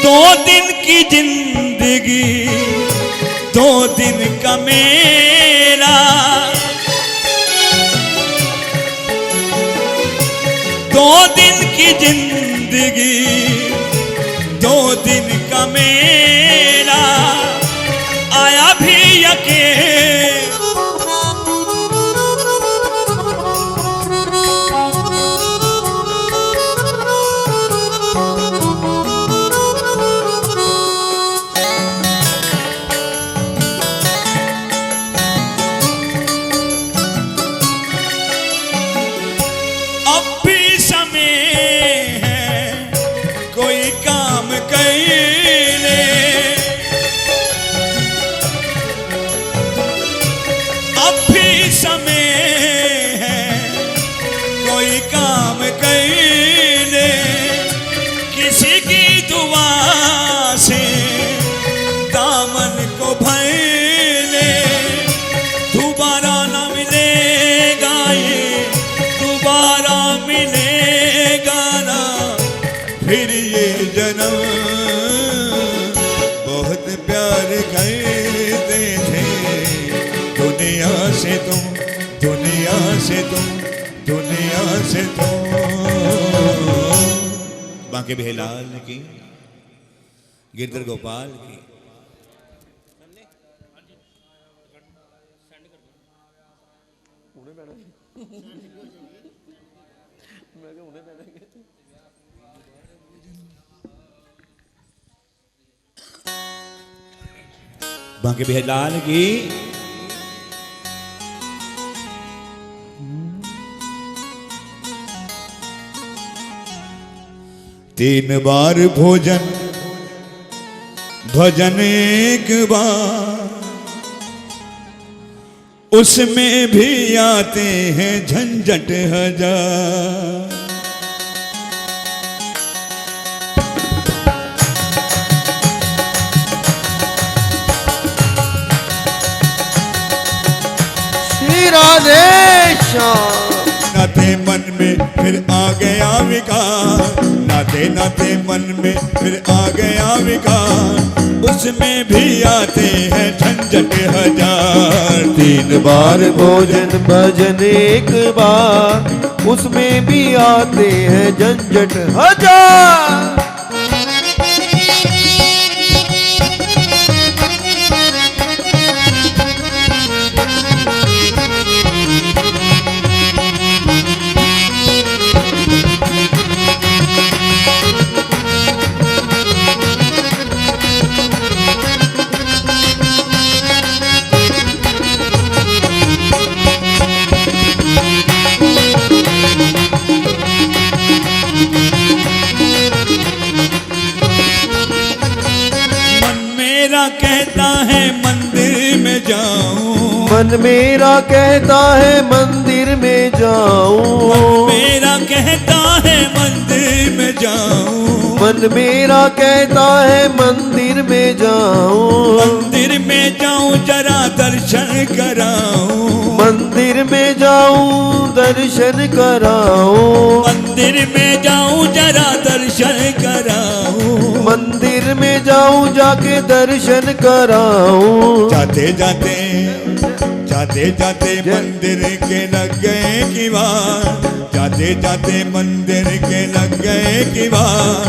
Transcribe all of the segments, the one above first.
दो दिन की जिंदगी 2 दिन का मेरा, 2 दिन की जिंदगी 2 दिन का मेरा, आया भी अकेला। फिर ये जन्म बहुत प्यार करते थे, दुनिया से तुम, दुनिया से तुम, दुनिया से तुम। बांके बिहारी की, गिरधर गोपाल की। बांके बिहारी की। तीन बार भोजन भजन एक बार, उसमें भी आते हैं झंझट हजार। राधे श्याम। नाते मन में फिर आ गया विकार, नाते नाते मन में फिर आ गया विकार, उसमें भी आते हैं झंझट हजार। 3 बार भोजन भजन एक बार, उसमें भी आते हैं झंझट हजार। कहता है मंदिर में जाऊं, मन मेरा कहता है मंदिर में जाऊं, मन मेरा कहता है मंदिर में जाऊं, मन मेरा कहता है मंदिर में जाऊं, मंदिर में जाऊं जरा दर्शन कराऊं, मंदिर में जाऊं दर्शन कराऊं, मंदिर में जाऊं जरा दर्शन कराऊं, मंदिर में जाऊं जाके दर्शन कराऊं। जाते जाते जाते जाते मंदिर के लग गए किवाड़, जाते जाते मंदिर के लग गए किवाड़,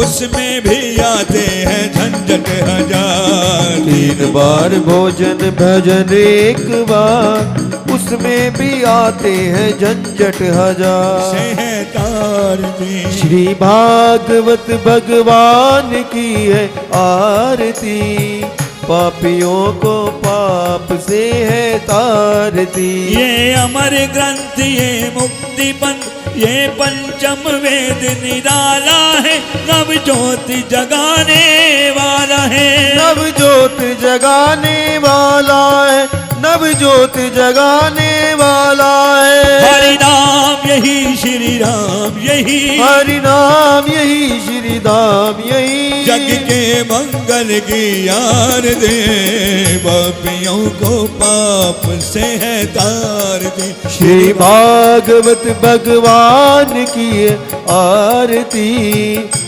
उसमें भी आते हैं झंझट हजार। 3 बार भोजन भजन एक बार, उसमें भी आते हैं झंझट हजार। श्री भागवत भगवान की है आरती, पापियों को पाप से है तारती। ये अमर ग्रंथ ये मुक्ति पंथ, ये पंचम वेद निराला है, नव ज्योति जगाने वाला है, नव ज्योति जगाने वाला है, नव ज्योति जगाने वाला है। हरि नाम यही श्री राम यही, हरि नाम यही श्री राम यही, जग के मंगल की यार दे, पापियों को पाप से है तार दे। श्री भागवत भगवान की आरती,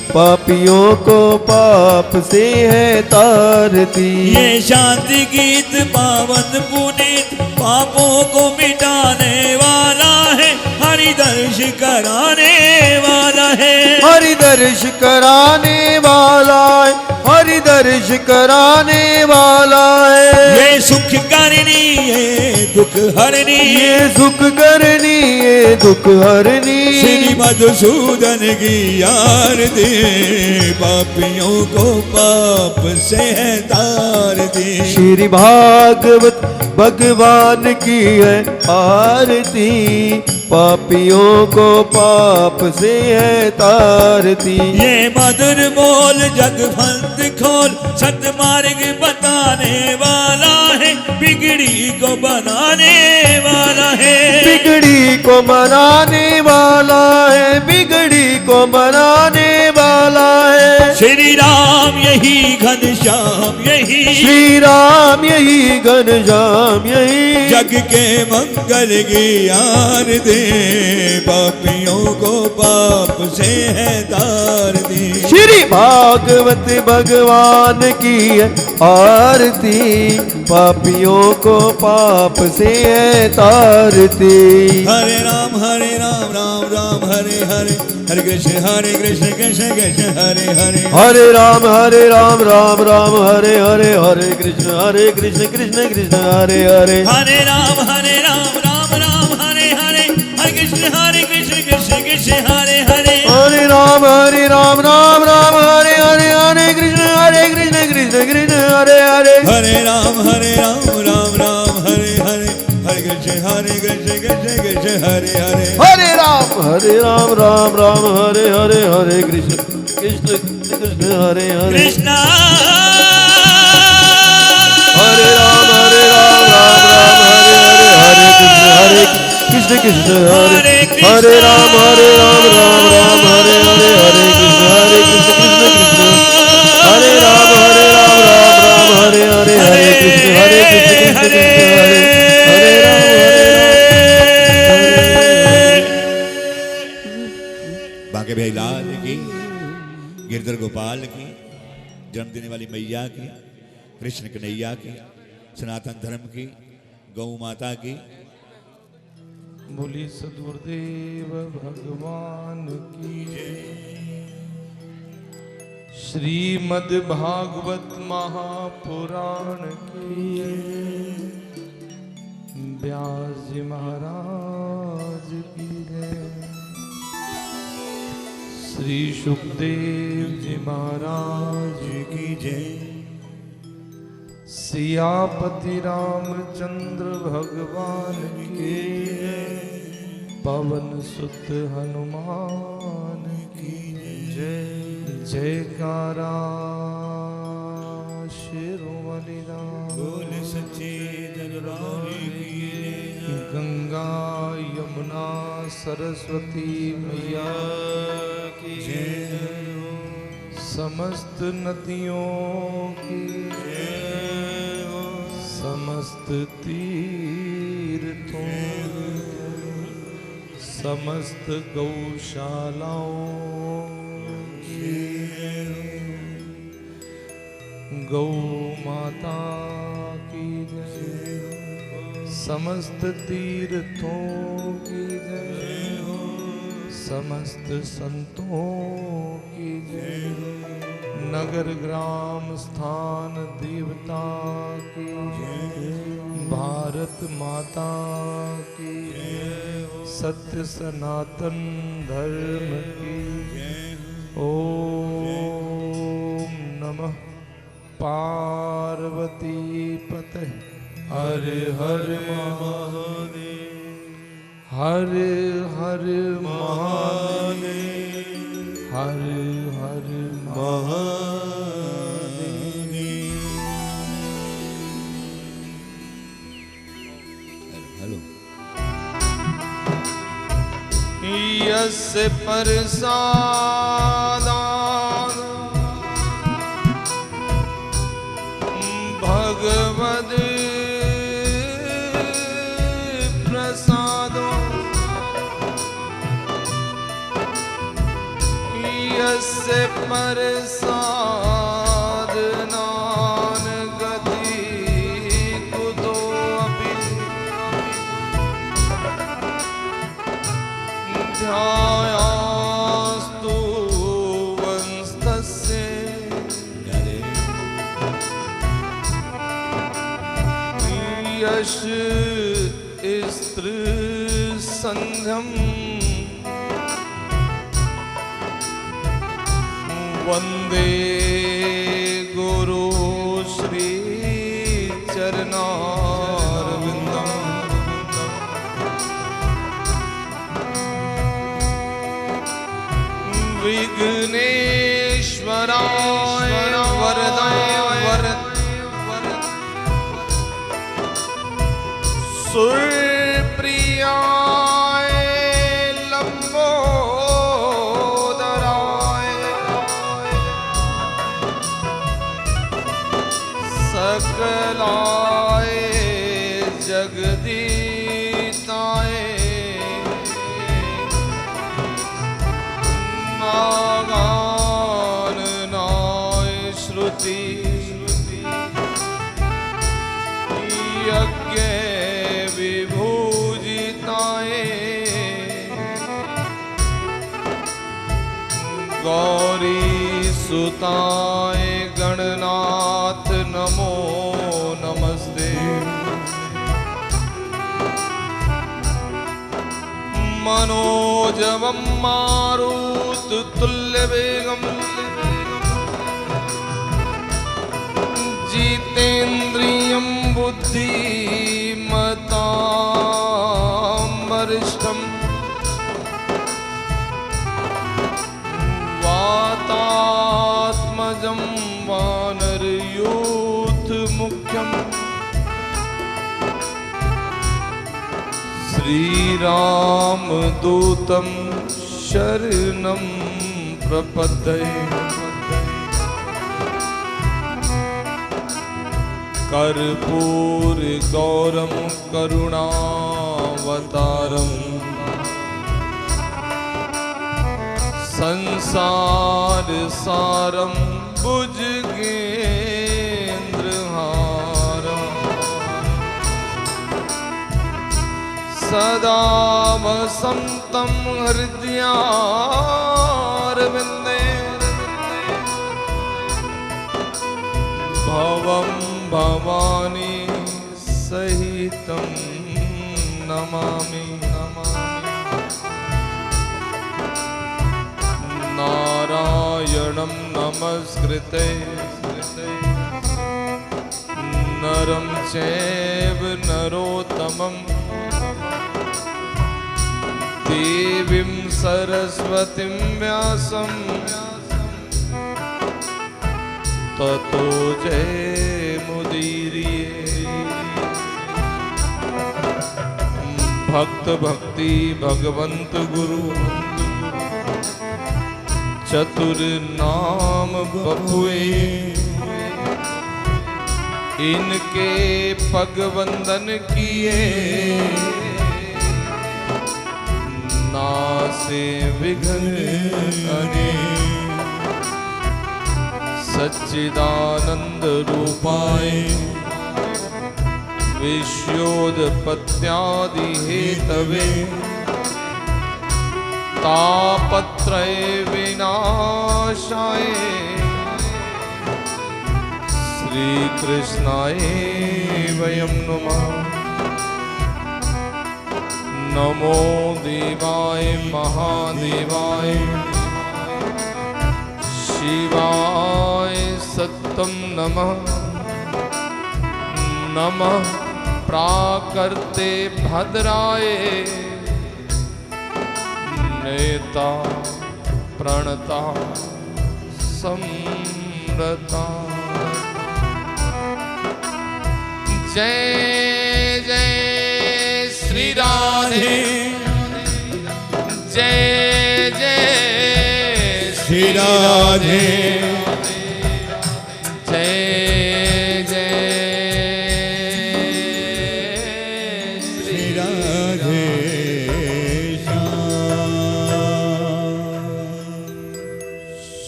पापियों को पाप से है तारती। ये शांति गीत पावन पुनीत पापों को मिटाने वाला है, हरि दर्श कराने वाला है, हरि दर्श कराने वाला है, हरि दर्श कराने वाला है। ये सुख करनी ये दुख हरनी, ये सुख करनी ये दुख हरनी। श्री मधुसूदन की आरती, पापियों को पाप से है तारती। श्री भागवत भगवान की है आरती, पापियों को पाप से है तारती। ये मधुर बोल जगवंत खोल, सतमार्ग बताने वाला है, बिगड़ी को बनाने वाला है, बिगड़ी को मनाने वाला है, बिगड़ी को मनाने वाला है। श्री राम यही घनश्याम यही, श्री राम यही घनश्याम यही, जग के मंगल की आरती, पापियों को पाप से है तारती। श्री भागवत भगवान की है आरती, पापियों को पाप से है तारती। हरे राम राम राम हरे हरे, हरे कृष्ण कृष्ण कृष्ण हरे हरे, हरे राम राम राम हरे हरे, हरे कृष्ण कृष्ण कृष्ण हरे हरे, हरे राम राम राम हरे हरे, हरे कृष्ण कृष्ण कृष्ण हरे हरे, हरे राम राम राम हरे हरे, हरे कृष्ण कृष्ण कृष्ण हरे हरे, हरे राम राम राम हरे हरे, हरे कृष्ण कृष्ण कृष्ण हरे हरे, हरे राम राम राम हरे हरे, हरे कृष्ण कृष्ण हरे हरे, कृष्णा हरे राम राम राम हरे हरे, हरे कृष्ण कृष्ण हरे हरे, राम राम राम हरे हरे, हरे कृष्ण कृष्ण कृष्ण हरे, राम राम हरे हरे, हरे कृष्ण कृष्ण हरे, हरे राम बांके भाई लाल की, गिरधर गोपाल की, जन्म देने वाली मैया की, कृष्ण कन्हैया की, सनातन धर्म की, गौ माता की। बोली सदगुरुदेव भगवान की श्रीमद् भागवत महापुराण की व्यास जी महाराज की जय। श्री सुखदेव जी महाराज की जय। सियापति रामचंद्र भगवान के, पवन सुत हनुमान की जय। जयकारा शिरोमणिराम बोल सच्चे दरबार की जय। गंगा यमुना सरस्वती मैया की जय। समस्त नदियों की जय, समस्त तीर्थों, समस्त गौशालाओं की, गौ माता की जय, समस्त तीर्थों की जय, समस्त संतों की जय, नगर ग्राम स्थान देवता की जय, भारत माता की जय, सत्य सनातन धर्म की जय। ओम नमः पार्वती पते, हर हर महादेव, हर हर महादेव, हर हर महादेव। हेलो। यस्य प्रसादात् भगवद् प्रसादो मर साधनान गति कुतो अपि ध्यायास्तु वंस्तस्य यश स्त्रीसन्ध्यम् वन्दे गुरु श्री चरणारविन्दम् विघ्नेश्वराय वरदाय सुरप्रियाय लंबोदराय सकलाय जगदीताय नागाननाय श्रुति यज्ञ विभूजिताय गौरी सुताय गणनाथ नमो नमस्ते मनोजवं मारुततुल्यवेगं जितेन्द्रियं बुद्धिमतां वरिष्ठम् वातात्मजं वानरयूथमुख्यम् श्रीरामदूतं शरणं प्रपद्ये कर्पूरगौरं करुणावतारम् संसारसारं भुजगेन्द्रहारम् सदा वसन्तं हृदयारविन्दे भवं भवानी सहितं नमामि नारायणं नमस्कृते नरं चैव नरोत्तमं देवीं सरस्वतीं व्यासं ततो जयमुदीरये भक्त भक्ति भगवंत गुरु चतुर नाम बपुए इनके पग वंदन किए नासे विघ्न अने सच्चिदानंद रूपाय विश्वोत्पत्त्यादि हेतवे तापत्रय विनाशाय श्री कृष्णाय वयं नमः नमो देवाय महादेवाय शिवाय सत्यं नमः नमः प्राकृते भद्राय नेता प्रणता सम्रता जय जय श्री राधे जय जय श्री राधे जय जय श्री राधे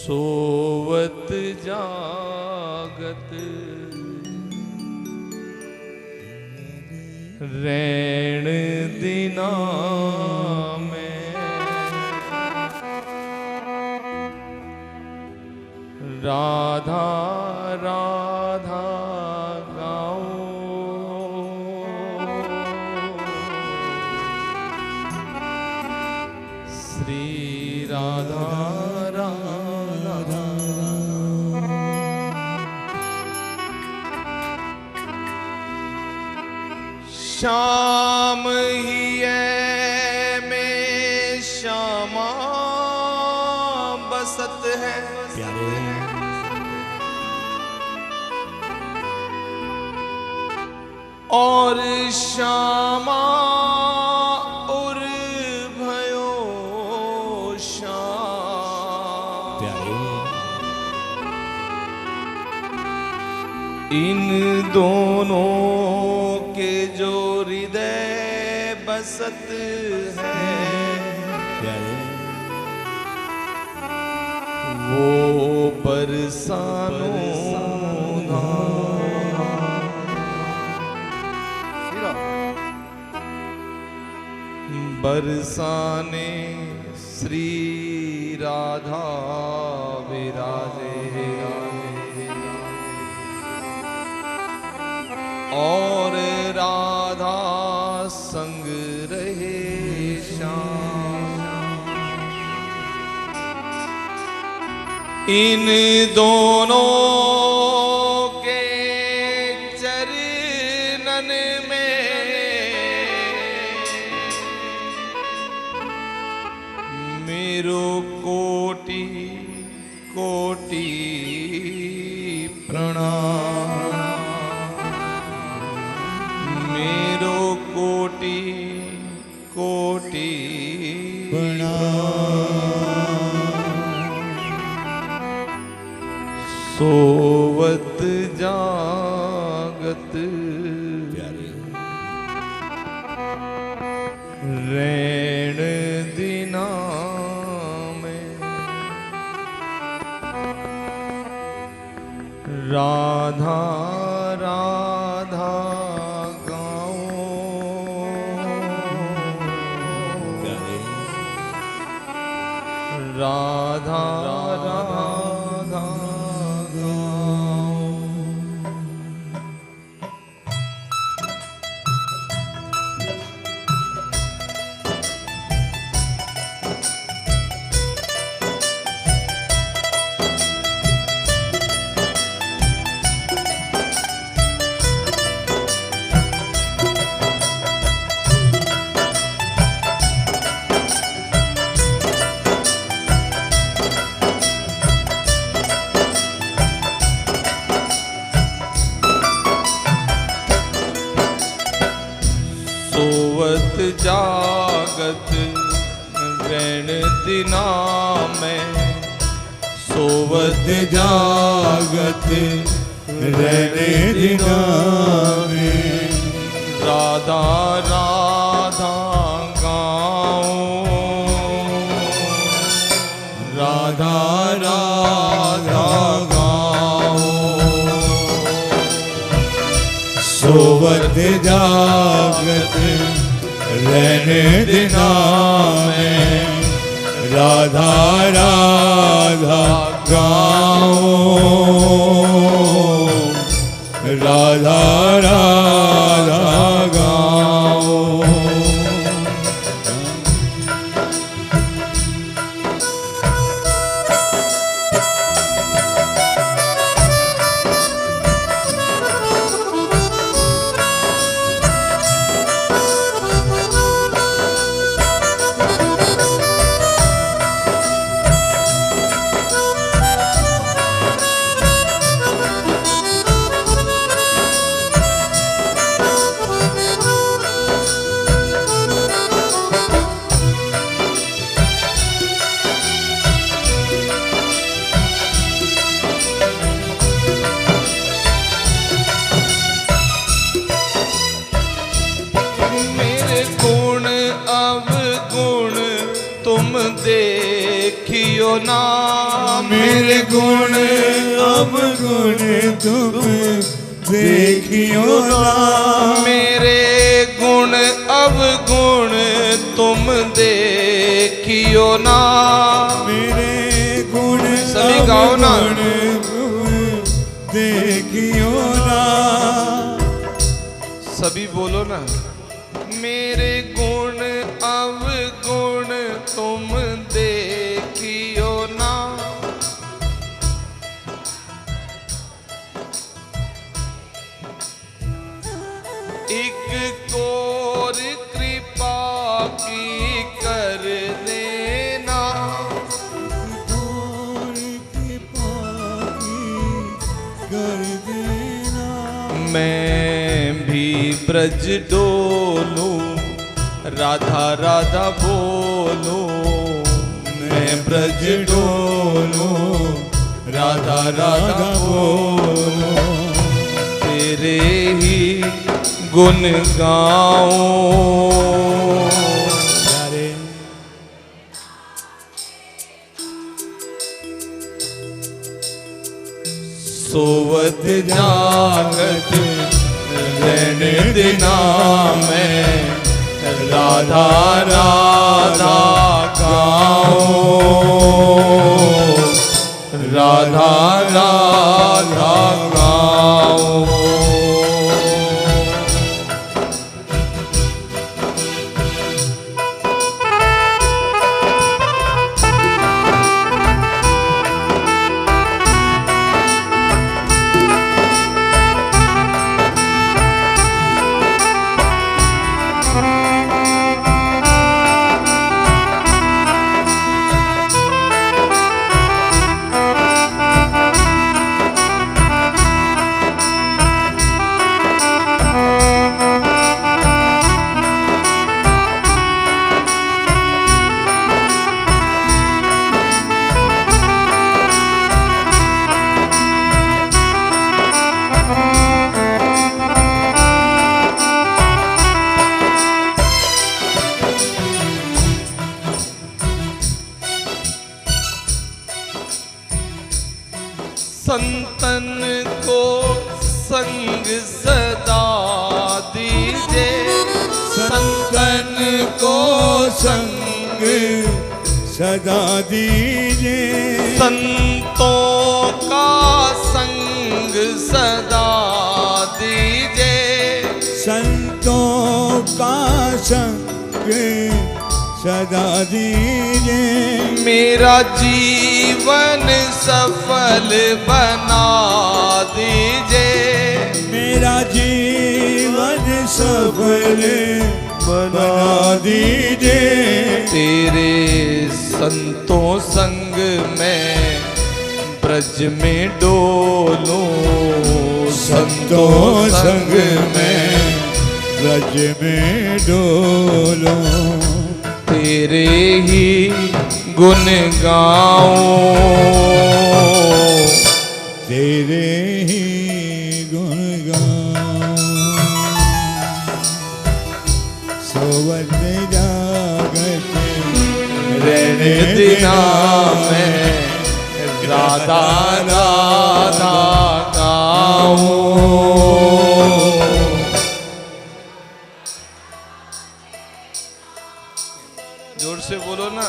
सो जागत रैण दिना में राधा राधा गाओ श्री राधा राधा श्याम ही है में श्यामा बसत है और श्यामा उर भयो श्याम इन दोनों के जो हृदय बसत है वो बरसानो बरसाने श्री राधा विराजे और राधा संग रहे श्याम इन दोनों के चरणन में मेरो कोटि कोटि प्रणाम मेरो कोटि कोटि सोवत जागत रैण दिना राधा राधा गाओ राधा राधा गाओ सोवत जागत रैण दिना में सोवत जागत रहने दिना में राधा राधा गाओ राधा राधा गाओ सोवत जागत रहने दिना में राधा राधा गाओ राधा राधा गाओ देखियो ना मेरे गुण गुण तुम देखियो ना, मेरे गुण अवगुण तुम देखियो ना, मेरे गुण सभी गाओ ना। अवगुण तुम देखियो ना, सभी बोलो ना। मेरे गुण अवगुण तुम देखियो ना, एक कोर कृपा की कर देना, और कृपा की कर देना, मैं भी ब्रज डोलूं, राधा राधा बोलूं, मैं ब्रज डोलूं, राधा राधा बोलूं, तेरे ही गुण गाऊं। सोवत जागत रहने देना, मैं राधा राधा गाऊं, राधा राधा गाऊं। संतन को संग सदा दीजिए, संतन को संग सदा दीजिए, संतों का संग सदा दीजिए, संतों का संग सदा दीजिए, मेरा जीवन सफल बना दीजिए, मेरा जीवन सफल बना दीजिए, तेरे संतों संग मैं ब्रज में डोलूं, संतों संग में ब्रज में डोलूं, तेरे ही गुण गाऊं, तेरे ही गुण गाऊं, सोवत जागत रहने देना, मैं राधा राधा गाऊं। जोर से बोलो ना।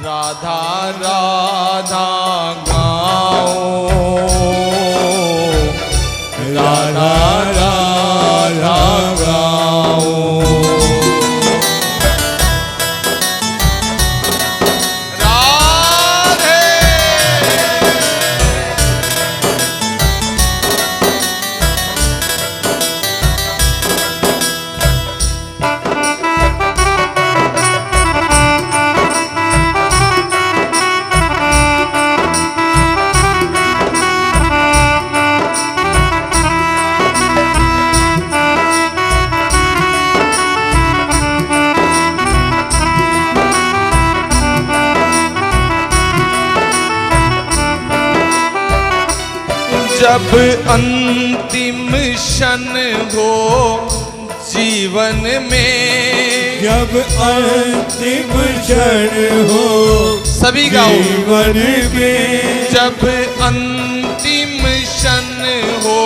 राधा राधा गाऊं, राधा राधा गाऊं, राधे जब अंतिम क्षण हो जीवन में, जब अंतिम क्षण हो सभी गाओ। जीवन में जब अंतिम क्षण हो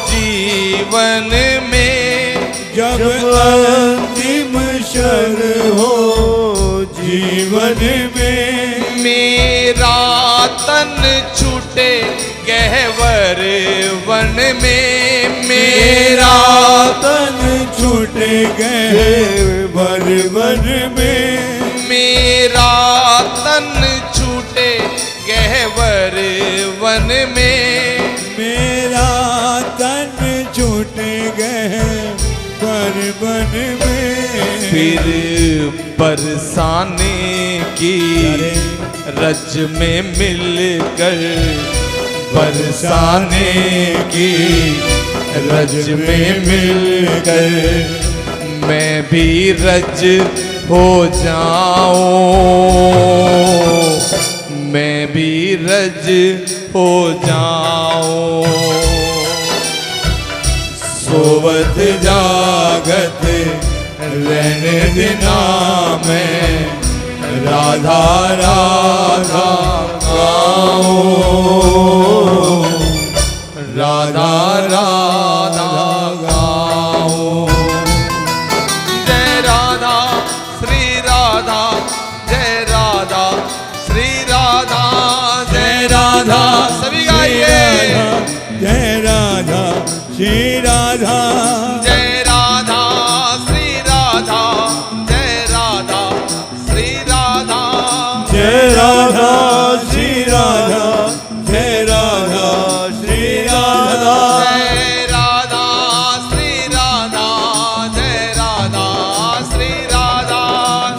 जीवन में, जब अंतिम क्षण हो जीवन में, मेरा तन छूटे गहवर वन में, मेरा तन छूटे गहवर वन में, मेरा तन छूटे गहवर वन में, मेरा तन छूटे गहवर वन में। फिर बरसाने की रज में मिलकर, बरसाने की रज में मिलकर, मैं भी रज हो जाऊं, मैं भी रज हो जाऊं। सोवत जागत रहने देना मैं राधा राधा गाऊं, राधा राधा गाऊं। जय राधा श्री राधा, जय राधा श्री राधा, जय राधा। सभी गाइए। जय राधा श्री राधा, जय राधा श्री राधा, जय राधा श्री राधा, जय राधा श्री राधा, जय राधा श्री राधा, जय राधा श्री राधा, जय राधा श्री राधा,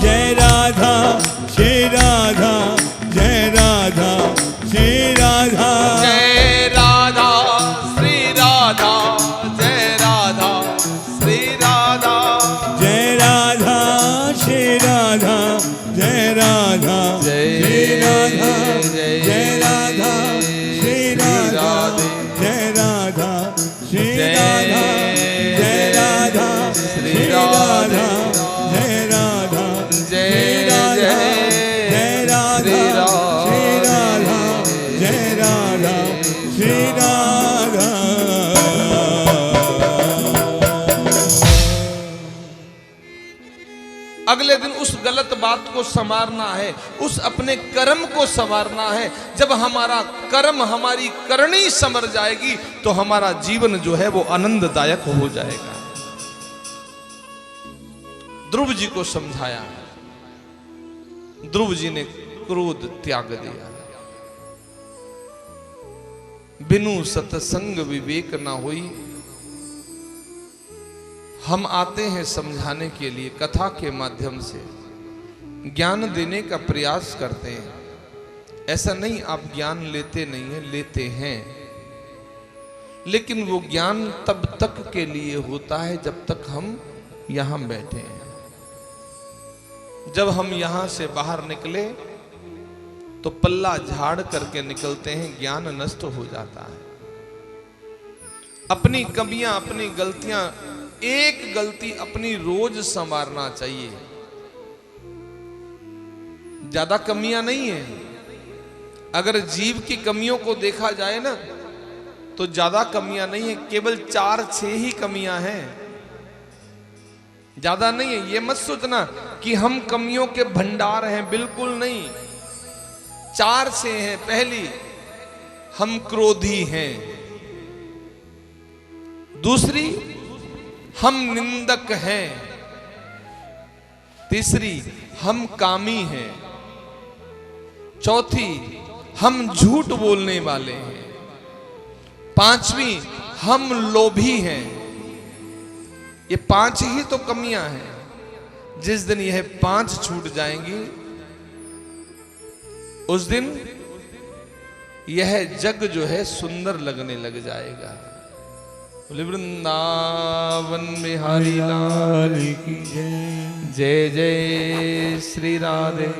जय राधा श्री राधा, जय राधा श्री राधा, जय राधा श्री राधा, जय राधा श्री राधा, जय राधा श्री राधा, जय राधा श्री राधा, जय राधा श्री राधा, जय राधा श्री राधा, जय राधा श्री राधा, जय राधा जय जय राधा श्री राधा, जय राधा श्री राधा। अगले दिन उस गलत बात को संवारना है, उस अपने कर्म को संवारना है। जब हमारा कर्म, हमारी करनी संवर जाएगी तो हमारा जीवन जो है वो आनंददायक हो जाएगा। ध्रुव जी को समझाया, ध्रुव जी ने क्रोध त्याग दिया। बिनु सतसंग विवेक ना होई। हम आते हैं समझाने के लिए, कथा के माध्यम से ज्ञान देने का प्रयास करते हैं। ऐसा नहीं आप ज्ञान लेते नहीं हैं, लेते हैं, लेकिन वो ज्ञान तब तक के लिए होता है जब तक हम यहां बैठे हैं। जब हम यहां से बाहर निकले तो पल्ला झाड़ करके निकलते हैं, ज्ञान नष्ट हो जाता है। अपनी कमियां, अपनी गलतियां, एक गलती अपनी रोज संवारना चाहिए। ज्यादा कमियां नहीं है। अगर जीव की कमियों को देखा जाए ना तो ज्यादा कमियां नहीं है, केवल 4-6 ही कमियां हैं, ज्यादा नहीं है। ये मत सोचना कि हम कमियों के भंडार हैं, बिल्कुल नहीं। 4 से हैं। पहली, हम क्रोधी हैं। दूसरी, हम निंदक हैं। तीसरी, हम कामी हैं। चौथी, हम झूठ बोलने वाले हैं। पांचवी, हम लोभी हैं। ये 5 ही तो कमियां हैं। जिस दिन यह 5 छूट जाएंगी उस दिन यह जग जो है सुंदर लगने लग जाएगा। बोले वृंदावन बिहारी लाल की जय। जय जय श्री राधे,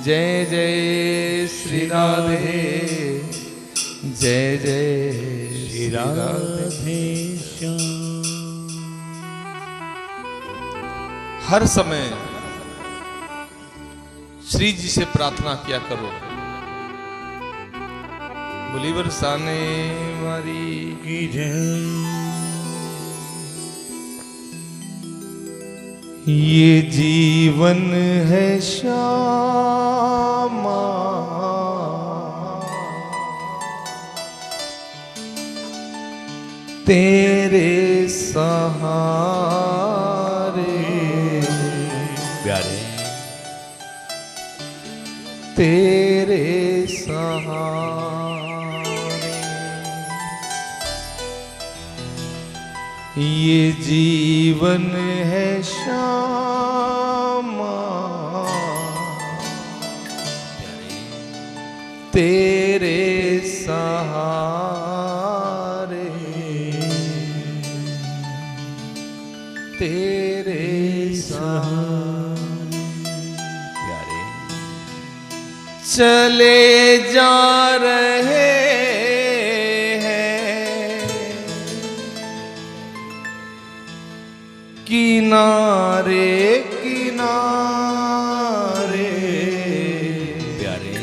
जय जय श्री राधे, जय जय श्री राधे। हर समय श्री जी से प्रार्थना किया करो। बोली बरसाने वाली की जय। ये जीवन है श्यामा, तेरे सहारे प्यारे तेरे सहारे, ये जीवन है श्यामा, तेरे सहारे, तेरे सहारे प्यारे चले जा रहे हैं किनारे किनारे, प्यारे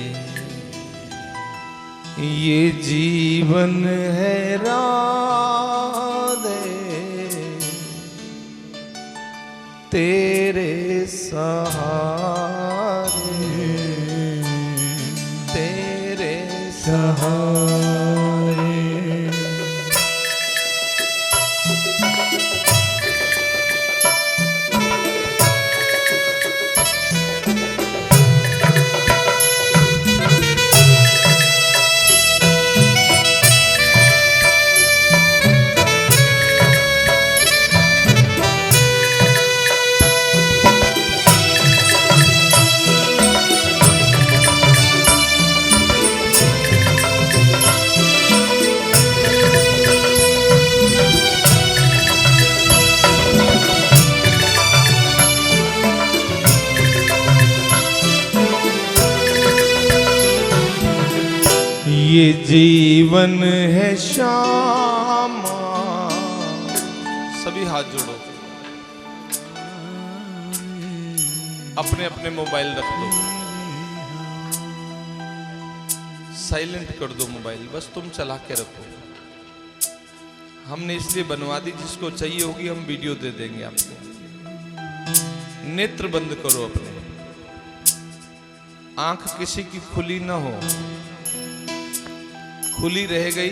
ये जीवन है राधे, तेरे सहारे, तेरे सहारे। ये जीवन है श्यामा। सभी हाथ जोड़ो, अपने अपने मोबाइल रख दो, साइलेंट कर दो मोबाइल, बस तुम चला के रखो। हमने इसलिए बनवा दी, जिसको चाहिए होगी हम वीडियो दे देंगे आपको। नेत्र बंद करो अपने, आंख किसी की खुली ना हो, खुली रह गई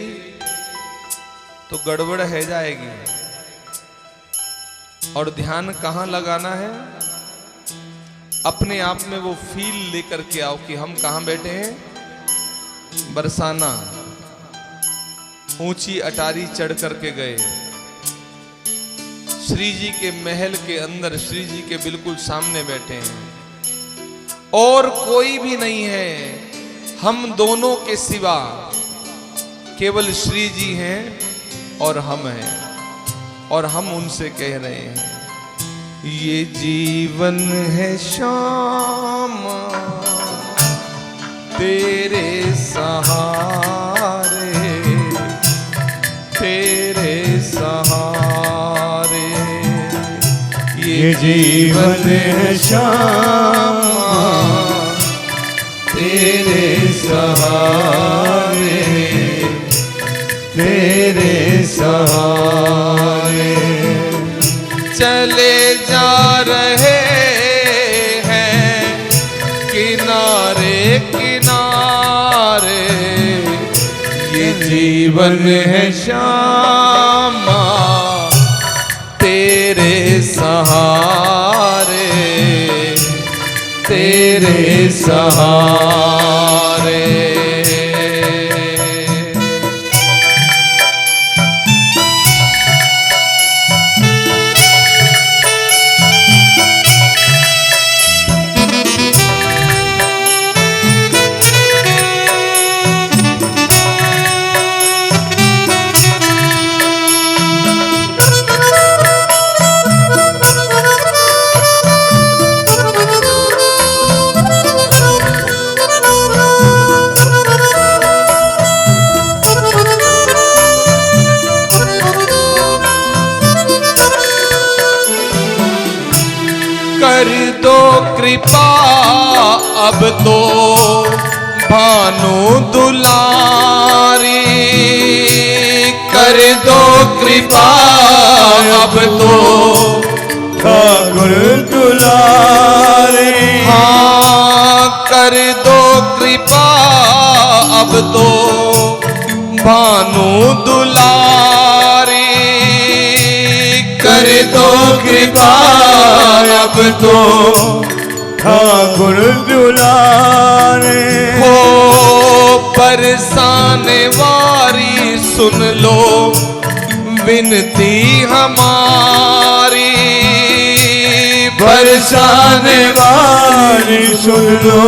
तो गड़बड़ है जाएगी। और ध्यान कहां लगाना है? अपने आप में वो फील लेकर के आओ कि हम कहां बैठे हैं। बरसाना, ऊंची अटारी चढ़ करके गए, श्री जी के महल के अंदर श्री जी के बिल्कुल सामने बैठे हैं और कोई भी नहीं है, हम दोनों के सिवा केवल श्री जी हैं और हम हैं, और हम उनसे कह रहे हैं ये जीवन है श्यामा, तेरे सहारे, तेरे सहारे, ये जीवन है श्यामा, तेरे सहारे, तेरे सहारे चले जा रहे हैं किनारे किनारे, ये जीवन है श्यामा, तेरे सहारे, तेरे सहारे। दो कृपा अब तो भानु दुलारी, कर दो कृपा अब तो ठाकुर दुलारे। हाँ कर दो कृपा अब तो भानु दुलारी, कर दो कृपा अब तो ठाकुर दुलारे। हो बरसाने वारी सुन लो विनती हमारी, बरसाने वाली सुन लो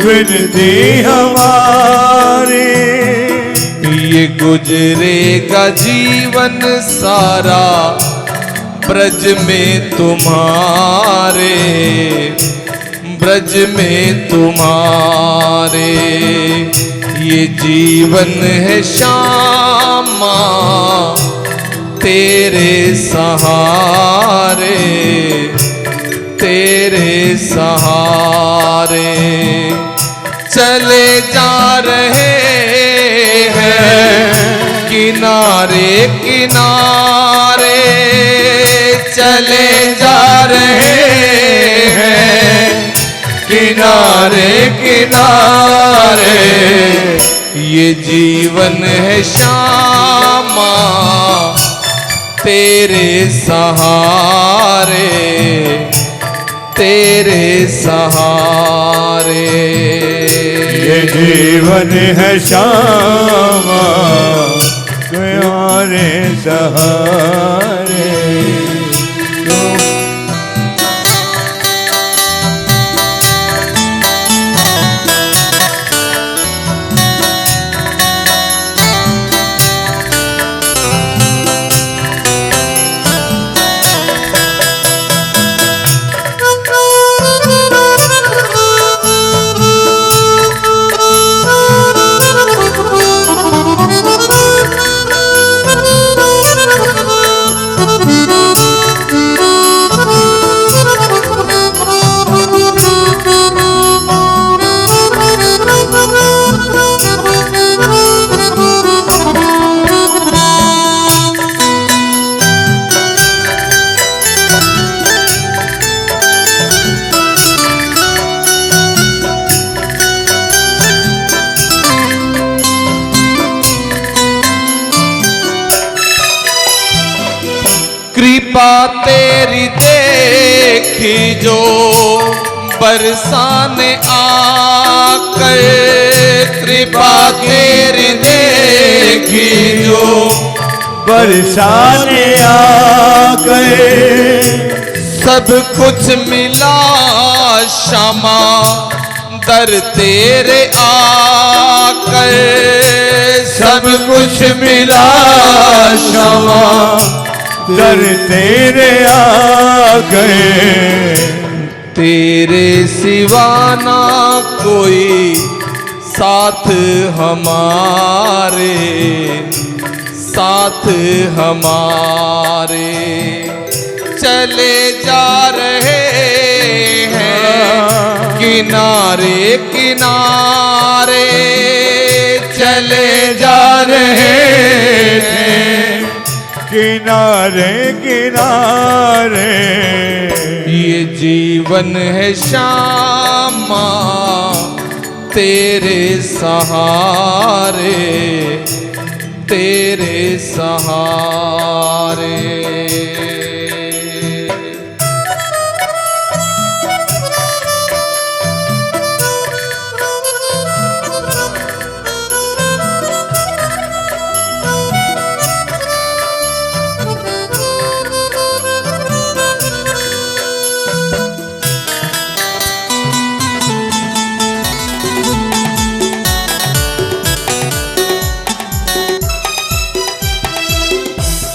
विनती हमारी। ये गुजरेगा जीवन सारा ब्रज में तुम्हारे, ब्रज में तुम्हारे। ये जीवन है श्यामा तेरे सहारे, तेरे सहारे। चले जा रहे हैं किनारे किनारे, चले जा रहे हैं किनारे किनारे। ये जीवन है श्यामा तेरे सहारे, तेरे सहारे। ये जीवन है श्यामा तुम्हारे सहारे। कृपा तेरी देखी जो बरसाने आकर, कृपा तेरी देखी जो बरसाने आकर। सब कुछ मिला क्षमा दर तेरे आकर, सब कुछ मिला क्षमा दर तेरे आ गए। तेरे सिवा ना कोई साथ हमारे, साथ हमारे। चले जा रहे हैं किनारे किनारे, चले जा रहे हैं किनारे किनारे। ये जीवन है श्यामा तेरे सहारे, तेरे सहारे।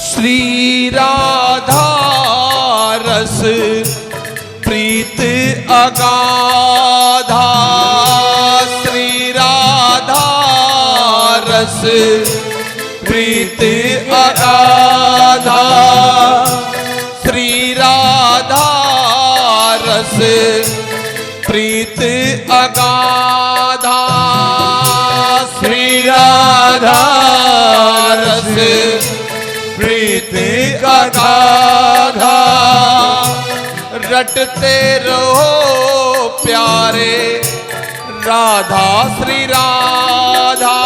श्री राधा रस प्रीत अगाधा, श्री राधा रस प्रीत अगाधा, श्री राधा रस रस प्रीत अगाधा श्री राधा रस प्रीत अगाधा रटते रहो प्यारे राधा श्री राधा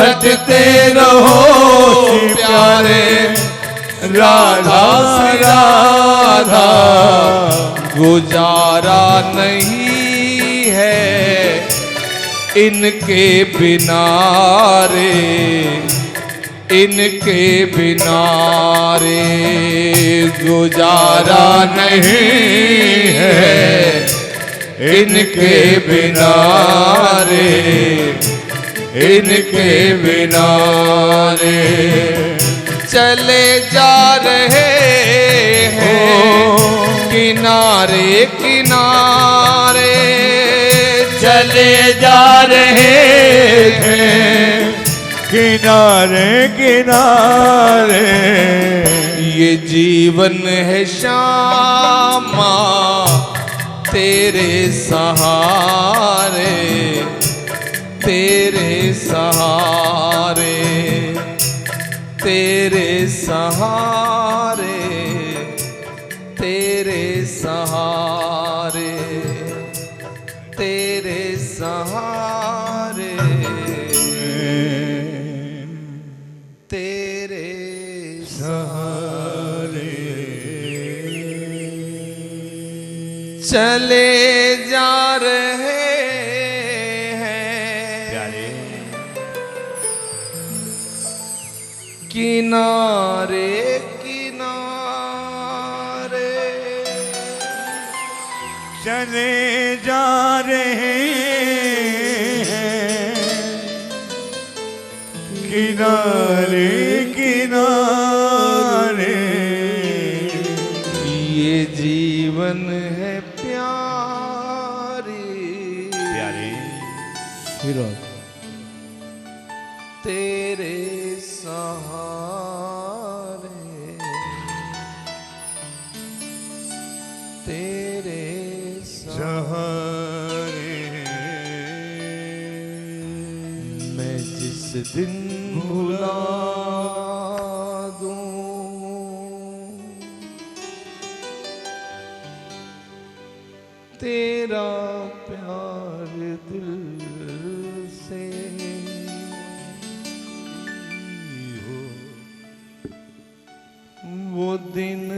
रटते रहो प्यारे राधा श्री राधा गुजारा नहीं है इनके बिना रे इनके बिना रे गुजारा नहीं है इनके बिना रे इनके बिना रे चले जा रहे हैं किनारे किनारे चले जा रहे हैं किनारे किनारे ये जीवन है श्यामा तेरे सहारे तेरे सहारे तेरे सहारे तेरे सहारे तेरे सहारे तेरे सहारे चले जा रहे किनारे किनारे चले जा रहे हैं किनारे किनारे ये जीवन है प्यारी प्यारे तेरे सहारे तेरे सहारे मैं जिस दिन भुला दूं तेरा प्यार दिल से वो दिन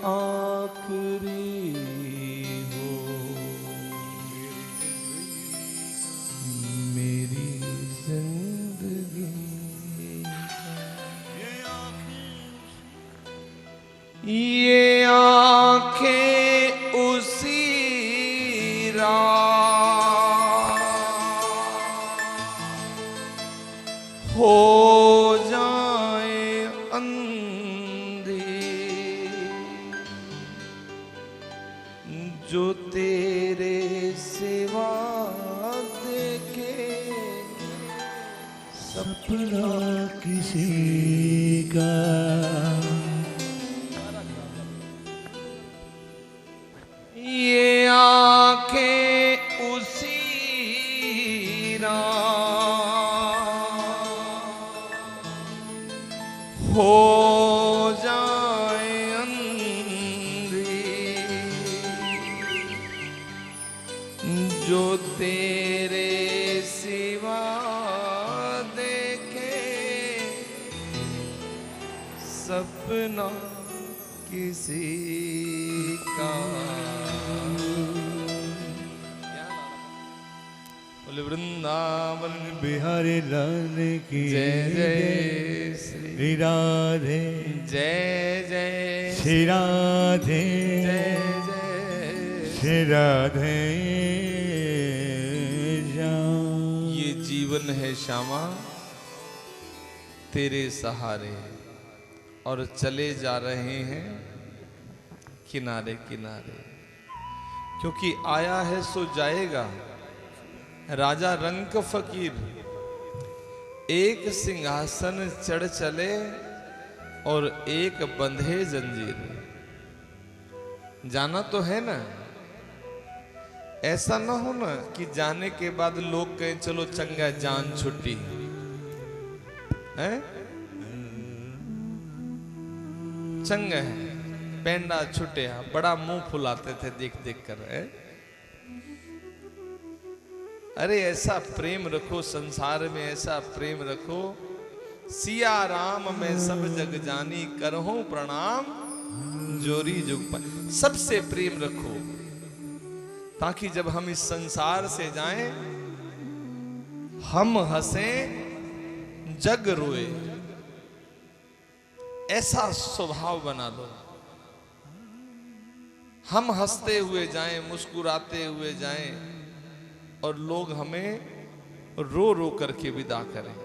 आखिरी हो मेरी जिंदगी ये आंखें उसी रात हो जाए जो तेरे सिवा देखे सपना किसी का ये आंखें उसी रात हो जो तेरे सिवा देखे सपना किसी का बोले वृंदावन बिहारी लाल की जय जय श्री राधे जय जय श्री राधे जय जय श्री राधे ये जीवन है श्यामा तेरे सहारे और चले जा रहे हैं किनारे किनारे क्योंकि आया है सो जाएगा राजा रंक फकीर एक सिंहासन चढ़ चले और एक बंधे जंजीर जाना तो है ना। ऐसा ना हो ना कि जाने के बाद लोग कहें चलो चंगा जान छुट्टी है, चंगा है पेंडा छुटे, बड़ा मुंह फुलाते थे देख देख कर है? अरे ऐसा प्रेम रखो संसार में, ऐसा प्रेम रखो। सिया राम मैं सब जग जानी, करहूं प्रणाम जोरी जुग पानी। सबसे प्रेम रखो ताकि जब हम इस संसार से जाएं हम हंसें जग रोए, ऐसा स्वभाव बना लो। हम हंसते हुए जाएं, मुस्कुराते हुए जाएं और लोग हमें रो रो करके विदा करें।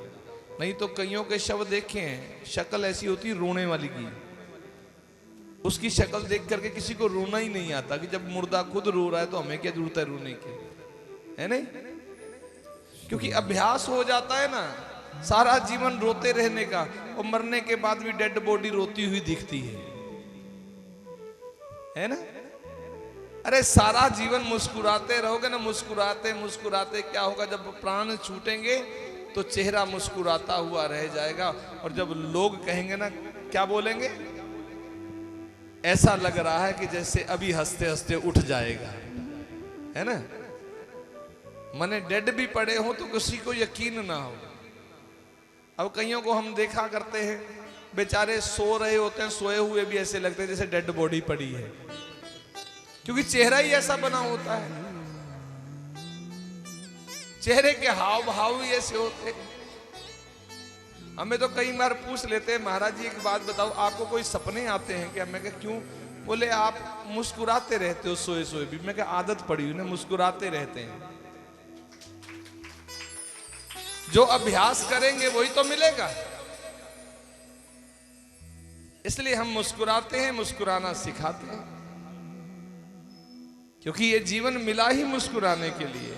नहीं तो कईयों के शव देखे हैं, शक्ल ऐसी होती रोने वाली की, उसकी शक्ल देख करके किसी को रोना ही नहीं आता कि जब मुर्दा खुद रो रहा है तो हमें क्या जरूरत है रोने की, है नहीं? क्योंकि अभ्यास हो जाता है ना सारा जीवन रोते रहने का, और मरने के बाद भी डेड बॉडी रोती हुई दिखती है ना? अरे सारा जीवन मुस्कुराते रहोगे ना, मुस्कुराते मुस्कुराते क्या होगा, जब प्राण छूटेंगे तो चेहरा मुस्कुराता हुआ रह जाएगा। और जब लोग कहेंगे ना, क्या बोलेंगे, ऐसा लग रहा है कि जैसे अभी हंसते हंसते उठ जाएगा, है ना? मने डेड भी पड़े हो तो किसी को यकीन ना हो। अब कईयों को हम देखा करते हैं बेचारे सो रहे होते हैं, सोए हुए भी ऐसे लगते हैं जैसे डेड बॉडी पड़ी है, क्योंकि चेहरा ही ऐसा बना होता है, चेहरे के हाव भाव ही ऐसे होते हैं। हमें तो कई बार पूछ लेते हैं, महाराज जी एक बात बताओ, आपको कोई सपने आते हैं क्या? मैं कहा क्यों? बोले आप मुस्कुराते रहते हो सोए सोए भी। मैं कहा आदत पड़ी हुई ना, मुस्कुराते रहते हैं। जो अभ्यास करेंगे वही तो मिलेगा। इसलिए हम मुस्कुराते हैं, मुस्कुराना सिखाते हैं, क्योंकि ये जीवन मिला ही मुस्कुराने के लिए।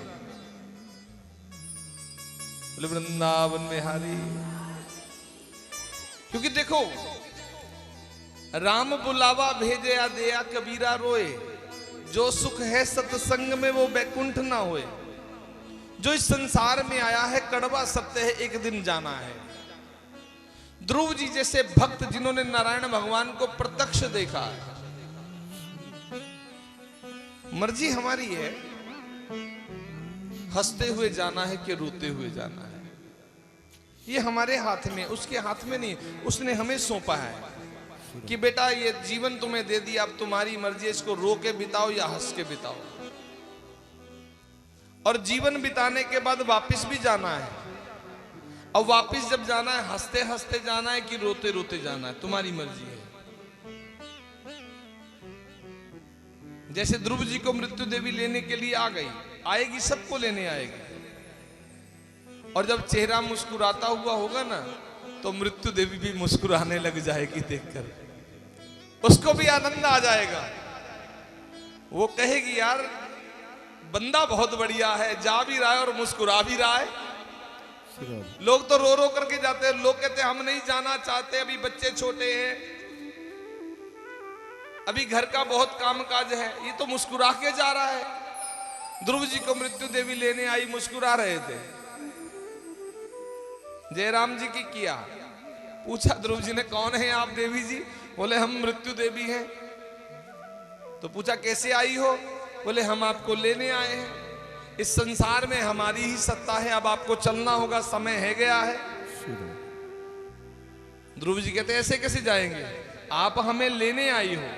वृंदावन में हारी, क्योंकि देखो राम बुलावा भेजे या दया कबीरा रोए, जो सुख है सत्संग में वो बैकुंठ ना होए। जो इस संसार में आया है कड़वा सत्य है, एक दिन जाना है। ध्रुव जी जैसे भक्त जिन्होंने नारायण भगवान को प्रत्यक्ष देखा है, मर्जी हमारी है हंसते हुए जाना है कि रोते हुए जाना है, ये हमारे हाथ में, उसके हाथ में नहीं। उसने हमें सौंपा है कि बेटा ये जीवन तुम्हें दे दिया, अब तुम्हारी मर्जी, इसको रो के बिताओ या हंस के बिताओ। और जीवन बिताने के बाद वापस भी जाना है, और वापस जब जाना है हंसते हंसते जाना है कि रोते रोते जाना है, तुम्हारी मर्जी है। जैसे ध्रुव जी को मृत्यु देवी लेने के लिए आ गई, आएगी, सबको लेने आएगी। और जब चेहरा मुस्कुराता हुआ होगा ना तो मृत्यु देवी भी मुस्कुराने लग जाएगी देखकर, उसको भी आनंद आ जाएगा। वो कहेगी यार बंदा बहुत बढ़िया है, जा भी रहा है और मुस्कुरा भी रहा है। लोग तो रो रो करके जाते हैं, लोग कहते हैं हम नहीं जाना चाहते, अभी बच्चे छोटे हैं, अभी घर का बहुत कामकाज है। ये तो मुस्कुरा के जा रहा है। ध्रुव जी को मृत्यु देवी लेने आई, मुस्कुरा रहे थे। जयराम जी की किया, पूछा ध्रुव जी ने कौन है आप देवी जी? बोले हम मृत्यु देवी हैं। तो पूछा कैसे आई हो? बोले हम आपको लेने आए हैं, इस संसार में हमारी ही सत्ता है, अब आपको चलना होगा, समय है गया है। ध्रुव जी कहते ऐसे कैसे जाएंगे, आप हमें लेने आई हो,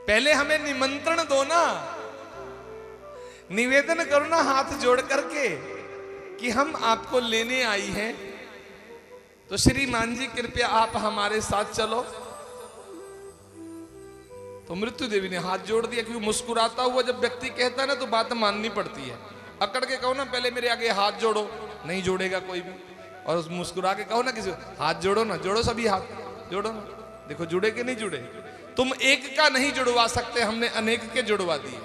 पहले हमें निमंत्रण दो ना, निवेदन करो ना हाथ जोड़ करके कि हम आपको लेने आई हैं, तो श्रीमान जी कृपया आप हमारे साथ चलो। तो मृत्यु देवी ने हाथ जोड़ दिया, क्योंकि मुस्कुराता हुआ जब व्यक्ति कहता है ना तो बात माननी पड़ती है। अकड़ के कहो ना पहले मेरे आगे हाथ जोड़ो, नहीं जोड़ेगा कोई भी। और मुस्कुरा के कहो ना किसी को हाथ जोड़ो ना, जोड़ो सभी हाथ जोड़ो ना, देखो जुड़े कि नहीं जुड़े। तुम एक का नहीं जुड़वा सकते, हमने अनेक के जुड़वा दिए।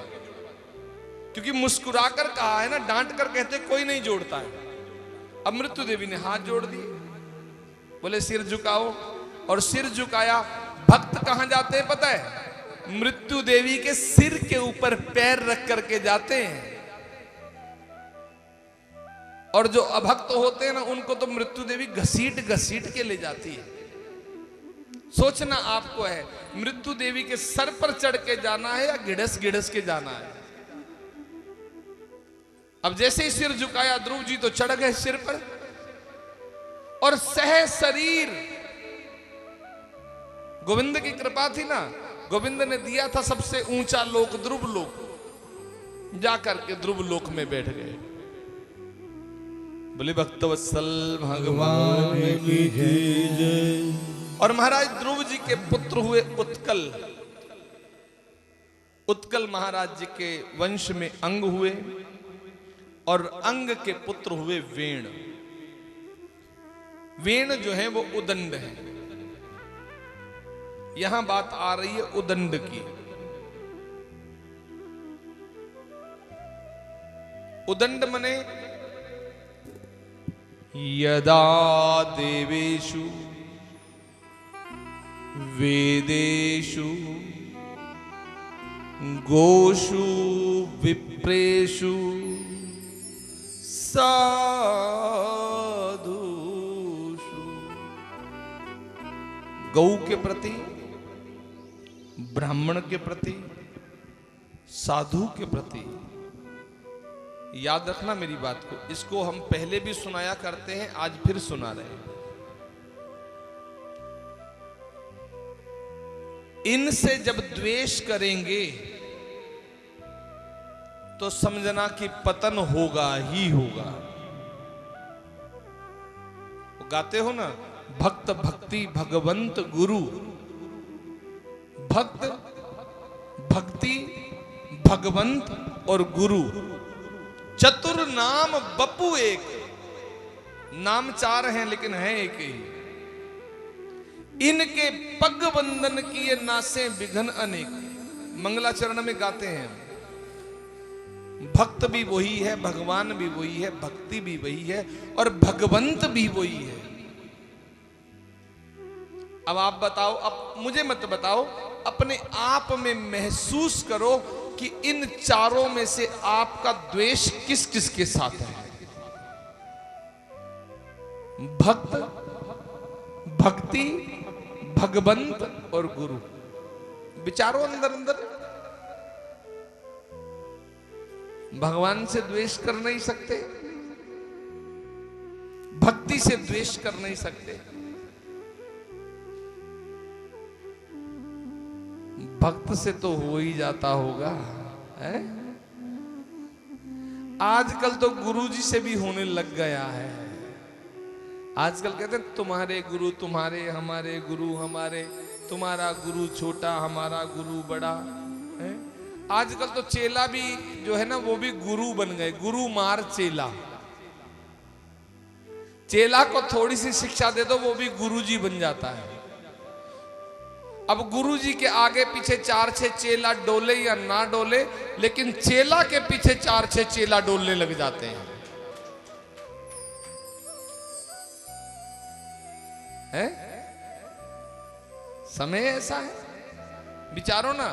क्योंकि मुस्कुरा कर कहा है ना, डांट कर कहते कोई नहीं जोड़ता है। अब मृत्यु देवी ने हाथ जोड़ दिए, बोले सिर झुकाओ, और सिर झुकाया। भक्त कहां जाते हैं पता है? मृत्यु देवी के सिर के ऊपर पैर रख करके जाते हैं। और जो अभक्त होते हैं ना, उनको तो मृत्यु देवी घसीट घसीट के ले जाती है। सोचना आपको है, मृत्यु देवी के सर पर चढ़ के जाना है या गिड़स गिड़स के जाना है। अब जैसे ही सिर झुकाया ध्रुव जी तो चढ़ गए सिर पर, और सह शरीर, गोविंद की कृपा थी ना, गोविंद ने दिया था सबसे ऊंचा लोक ध्रुव लोक, जाकर के ध्रुव लोक में बैठ गए। बोले भक्तवत्सल भगवान की जय। और महाराज ध्रुव जी के पुत्र हुए उत्कल। उत्कल महाराज जी के वंश में अंग हुए, और अंग के पुत्र हुए वेण। वेण जो है वो उदंड है। यहां बात आ रही है उदंड की। उदंड मने यदा देवेषु वेदेषु गोषु विप्रेषु साधुषु। गौ के प्रति, ब्राह्मण के प्रति, साधु के प्रति। याद रखना मेरी बात को, इसको हम पहले भी सुनाया करते हैं, आज फिर सुना रहे हैं। इनसे जब द्वेष करेंगे तो समझना कि पतन होगा ही होगा। वो गाते हो ना, भक्त भक्ति भगवंत गुरु। भक्त भक्ति भगवंत और गुरु, चतुर नाम बपू एक। नाम चार हैं लेकिन है एक ही। इनके पग बंधन किए नासे विघ्न अनेक। मंगलाचरण में गाते हैं, भक्त भी वही है, भगवान भी वही है, भक्ति भी वही है, और भगवंत भी वही है। अब आप बताओ, अब मुझे मत बताओ, अपने आप में महसूस करो कि इन चारों में से आपका द्वेष किस किस के साथ है। भक्त, भक्ति, भगवंत और गुरु। विचारो अंदर अंदर। भगवान से द्वेष कर नहीं सकते, भक्ति से द्वेष कर नहीं सकते, भक्त से तो हो ही जाता होगा है? आजकल तो गुरुजी से भी होने लग गया है। आजकल कहते हैं तुम्हारे गुरु तुम्हारे, हमारे गुरु हमारे, तुम्हारा गुरु छोटा हमारा गुरु बड़ा है? आजकल तो चेला भी जो है ना, वो भी गुरु बन गए। गुरु मार चेला। चेला को थोड़ी सी शिक्षा दे दो, वो भी गुरुजी बन जाता है। अब गुरुजी के आगे पीछे 4-6 चेला डोले या ना डोले, लेकिन चेला के पीछे 4-6 चेला डोलने लग जाते हैं। है? समय ऐसा है। विचारो ना,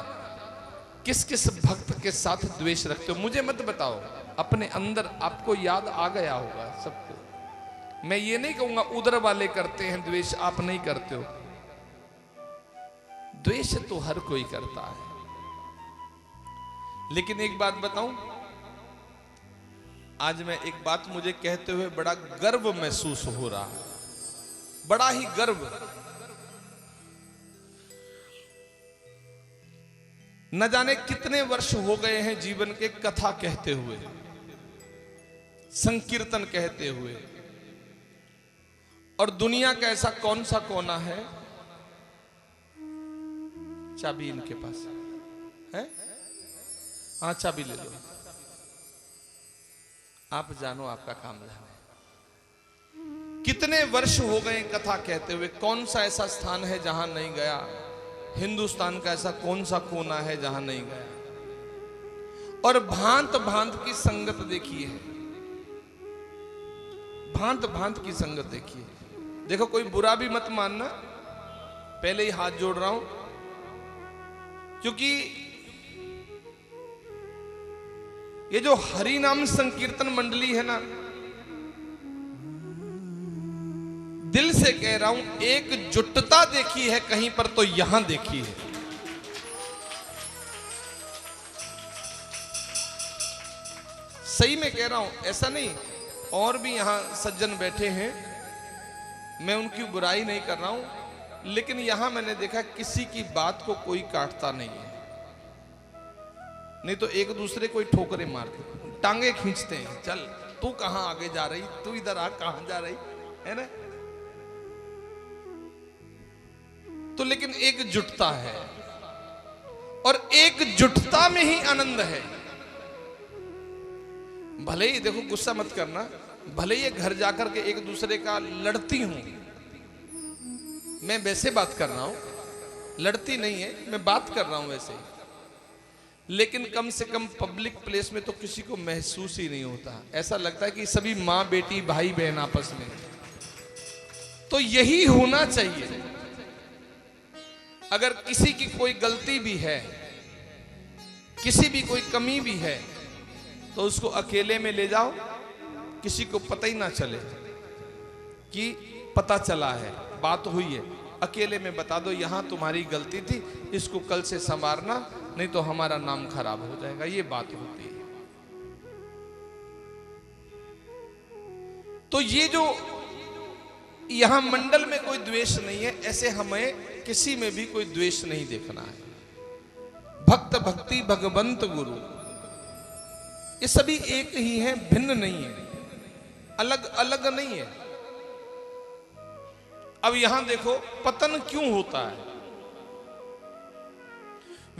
किस किस भक्त के साथ द्वेष रखते हो? मुझे मत बताओ, अपने अंदर आपको याद आ गया होगा सबको। मैं ये नहीं कहूंगा उधर वाले करते हैं द्वेष, आप नहीं करते हो। द्वेष तो हर कोई करता है। लेकिन एक बात बताऊं, आज मैं एक बात मुझे कहते हुए बड़ा गर्व महसूस हो रहा है, बड़ा ही गर्व। न जाने कितने वर्ष हो गए हैं जीवन के कथा कहते हुए, संकीर्तन कहते हुए, और दुनिया का ऐसा कौन सा कोना है, चाबी इनके पास है? हाँ चाबी ले लो, आप जानो, आपका काम जाने। कितने वर्ष हो गए कथा कहते हुए, कौन सा ऐसा स्थान है जहां नहीं गया? हिंदुस्तान का ऐसा कौन सा कोना है जहां नहीं गया? और भांत भांत की संगत देखिए, भांत भांत की संगत देखिए। देखो, कोई बुरा भी मत मानना, पहले ही हाथ जोड़ रहा हूं, क्योंकि ये जो हरि नाम संकीर्तन मंडली है ना, दिल से कह रहा हूं, एकजुटता देखी है कहीं पर तो यहां देखी है। सही में कह रहा हूं, ऐसा नहीं। और भी यहां सज्जन बैठे हैं, मैं उनकी बुराई नहीं कर रहा हूं, लेकिन यहां मैंने देखा किसी की बात को कोई काटता नहीं है। नहीं तो एक दूसरे को ठोकरे मारते, टांगे खींचते हैं, चल तू कहां आगे जा रही, तू इधर आ, कहां जा रही है ना। तो लेकिन एकजुटता है, और एकजुटता में ही आनंद है। भले ही देखो, गुस्सा मत करना, भले ही घर जाकर के एक दूसरे का लड़ती हूं, मैं वैसे बात कर रहा हूं, लड़ती नहीं है, मैं बात कर रहा हूं वैसे, लेकिन कम से कम पब्लिक प्लेस में तो किसी को महसूस ही नहीं होता। ऐसा लगता है कि सभी मां बेटी भाई बहन आपस में। तो यही होना चाहिए। अगर किसी की कोई गलती भी है, किसी भी कोई कमी भी है, तो उसको अकेले में ले जाओ, किसी को पता ही ना चले कि पता चला है, बात हुई है। अकेले में बता दो, यहां तुम्हारी गलती थी, इसको कल से संवारना, नहीं तो हमारा नाम खराब हो जाएगा। ये बात होती है। तो ये जो यहां मंडल में कोई द्वेष नहीं है, ऐसे हमें किसी में भी कोई द्वेष नहीं देखना है। भक्त भक्ति भगवंत गुरु, ये सभी एक ही हैं, भिन्न नहीं है, अलग अलग नहीं है। अब यहां देखो पतन क्यों होता है।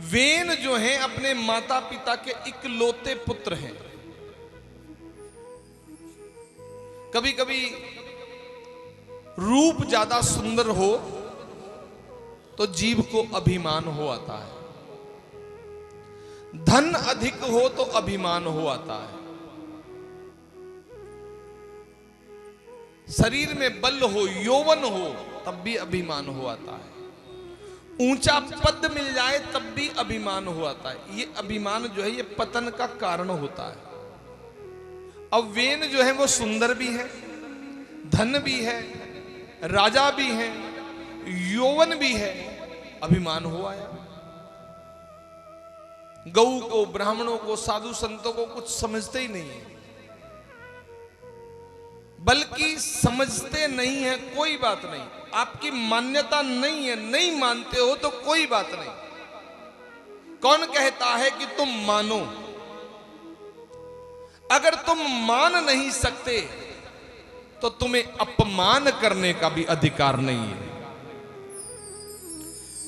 वेन जो हैं अपने माता पिता के इकलौते पुत्र हैं। कभी कभी रूप ज्यादा सुंदर हो तो जीव को अभिमान हो आता है, धन अधिक हो तो अभिमान हो आता है, शरीर में बल हो, यौवन हो, तब भी अभिमान हो आता है, ऊंचा पद मिल जाए तब भी अभिमान हो आता है। ये अभिमान जो है ये पतन का कारण होता है। अब वेन जो है वो सुंदर भी है, धन भी है, राजा भी है, यौवन भी है, अभिमान हो आया। गऊ को, ब्राह्मणों को, साधु संतों को कुछ समझते ही नहीं है, बल्कि समझते नहीं है, कोई बात नहीं। आपकी मान्यता नहीं है, नहीं मानते हो तो कोई बात नहीं। कौन कहता है कि तुम मानो? अगर तुम मान नहीं सकते तो तुम्हें अपमान करने का भी अधिकार नहीं है।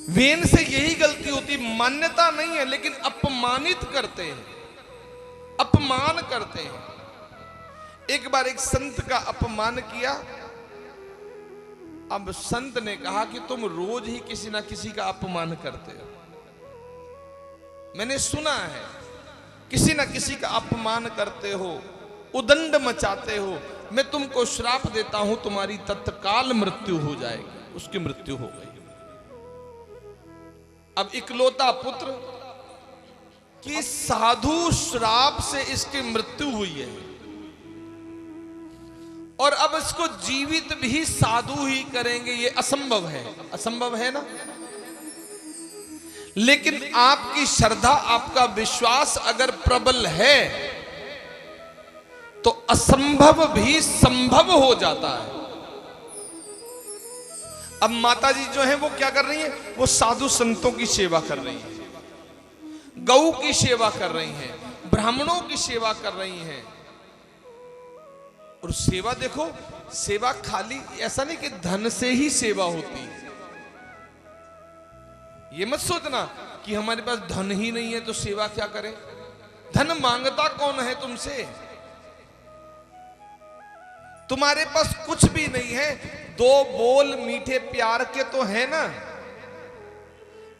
वेन से यही गलती होती, मान्यता नहीं है लेकिन अपमानित करते हैं, अपमान करते हैं। एक बार एक संत का अपमान किया। अब संत ने कहा कि तुम रोज ही किसी ना किसी का अपमान करते हो, मैंने सुना है, किसी ना किसी का अपमान करते हो, उदंड मचाते हो, मैं तुमको श्राप देता हूं, तुम्हारी तत्काल मृत्यु हो जाएगी। उसकी मृत्यु हो गई। अब इकलौता पुत्र की साधु श्राप से इसकी मृत्यु हुई है, और अब इसको जीवित भी साधु ही करेंगे, ये असंभव है। असंभव है ना। लेकिन आपकी श्रद्धा, आपका विश्वास अगर प्रबल है तो असंभव भी संभव हो जाता है। अब माताजी जो है वो क्या कर रही है? वो साधु संतों की सेवा कर रही है, गऊ की सेवा कर रही हैं, ब्राह्मणों की सेवा कर रही हैं। और सेवा देखो, सेवा खाली ऐसा नहीं कि धन से ही सेवा होती है। ये मत सोचना कि हमारे पास धन ही नहीं है तो सेवा क्या करें। धन मांगता कौन है तुमसे? तुम्हारे पास कुछ भी नहीं है, दो बोल मीठे प्यार के तो है ना।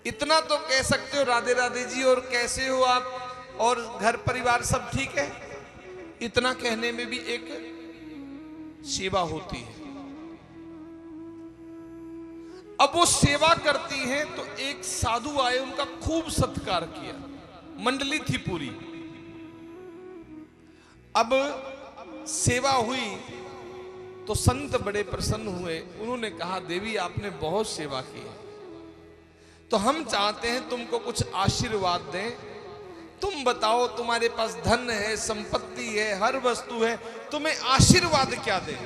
इतना तो कह सकते हो, राधे राधे जी और कैसे हो आप, और घर परिवार सब ठीक है। इतना कहने में भी एक सेवा होती है। अब वो सेवा करती हैं तो एक साधु आए, उनका खूब सत्कार किया, मंडली थी पूरी। अब सेवा हुई तो संत बड़े प्रसन्न हुए, उन्होंने कहा देवी आपने बहुत सेवा की है, तो हम चाहते हैं तुमको कुछ आशीर्वाद दें। तुम बताओ, तुम्हारे पास धन है, संपत्ति है, हर वस्तु है, तुम्हें आशीर्वाद क्या दें?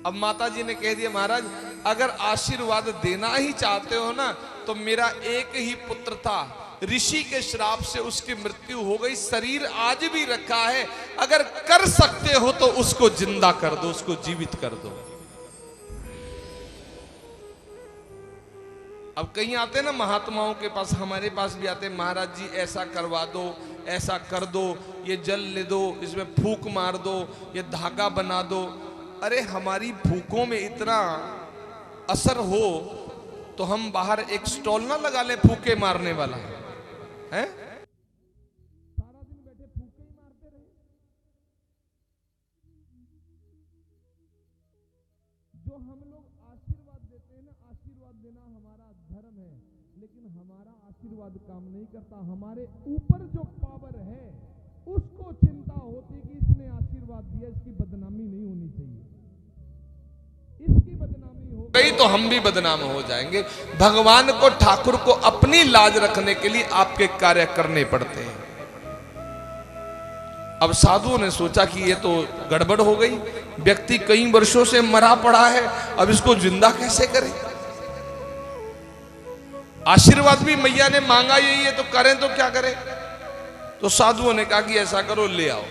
अब माता जी ने कह दिया महाराज अगर आशीर्वाद देना ही चाहते हो ना, तो मेरा एक ही पुत्र था, ऋषि के श्राप से उसकी मृत्यु हो गई, शरीर आज भी रखा है, अगर कर सकते हो तो उसको जिंदा कर दो, उसको जीवित कर दो। अब कहीं आते हैं ना महात्माओं के पास, हमारे पास भी आते हैं, महाराज जी ऐसा करवा दो, ऐसा कर दो, ये जल ले दो, इसमें फूंक मार दो, ये धागा बना दो। अरे हमारी फूकों में इतना असर हो तो हम बाहर एक स्टॉल ना लगा ले फूके मारने वाला है? सारा दिन बैठे फूके ही मारते रहे। जो हम लोग आशीर्वाद देते हैं ना, आशीर्वाद देना हमारा धर्म है, लेकिन हमारा आशीर्वाद काम नहीं करता। हमारे ऊपर जो पावर है उसको चिंता होती कि इसने आशीर्वाद दिया, इसकी बदनामी नहीं होनी चाहिए, इसकी बदनामी हो गई तो हम भी बदनाम हो जाएंगे। भगवान को, ठाकुर को अपनी लाज रखने के लिए आपके कार्य करने पड़ते हैं। अब साधुओं ने सोचा कि ये तो गड़बड़ हो गई, व्यक्ति कई वर्षों से मरा पड़ा है, अब इसको जिंदा कैसे करें? आशीर्वाद भी मैया ने मांगा यही है, तो करें तो क्या करें? तो साधुओं ने कहा कि ऐसा करो, ले आओ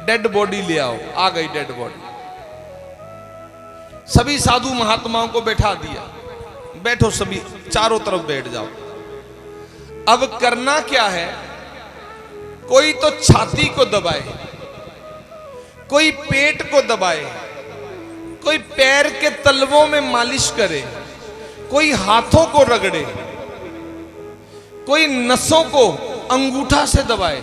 डेड बॉडी, ले आओ। आ गई डेड बॉडी। सभी साधु महात्माओं को बैठा दिया, बैठो सभी, चारों तरफ बैठ जाओ। अब करना क्या है? कोई तो छाती को दबाए, कोई पेट को दबाए, कोई पैर के तलवों में मालिश करे, कोई हाथों को रगड़े, कोई नसों को अंगूठा से दबाए।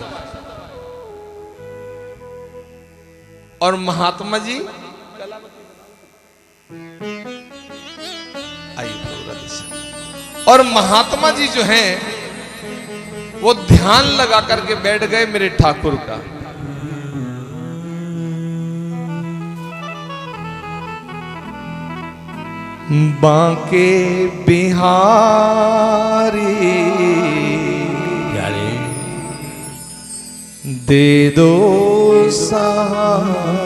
और महात्मा जी और महात्मा जी जो हैं वो ध्यान लगा करके बैठ गए मेरे ठाकुर का। बांके बिहारी दे दो सहारा,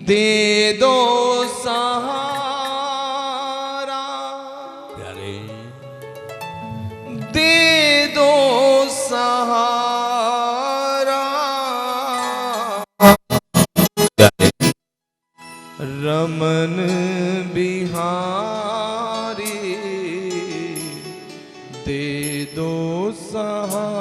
दे दो सहारा, दे दो सहारा, रमन बिहारी दे दो सहारा।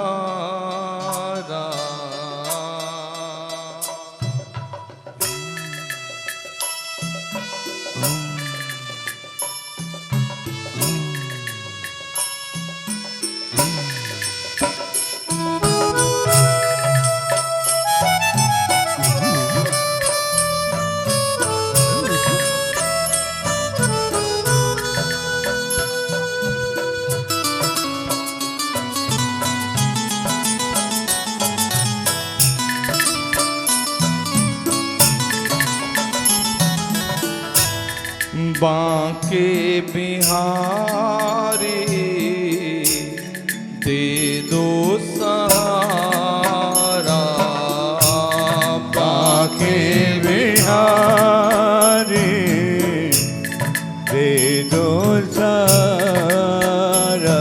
बांके बिहारी दे दो सहारा, बांके बिहारी दे दो सहारा,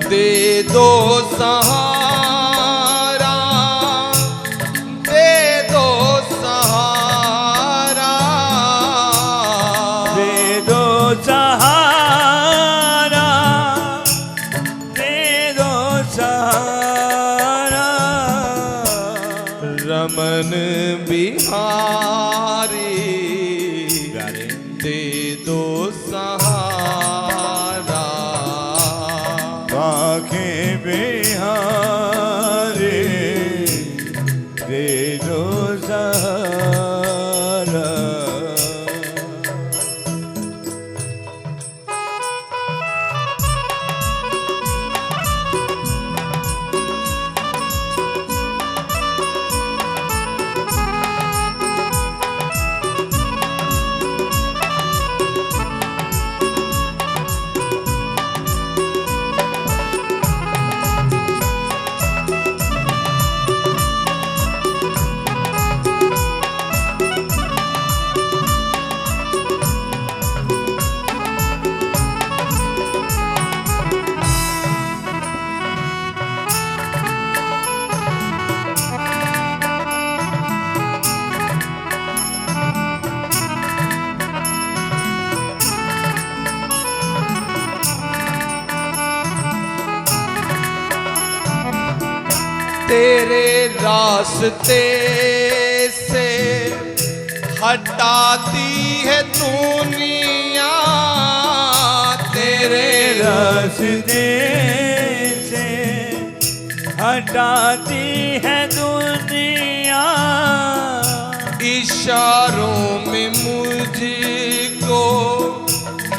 दे दो सहारा, दे दो सहारा, सहारा, दे दो सहारा, रमन बिहारी दे दो सहारा, बांके बिहारी तेरे रास्ते से हटाती है दुनिया, तेरे रास्ते से हटाती है दुनिया, इशारों में मुझको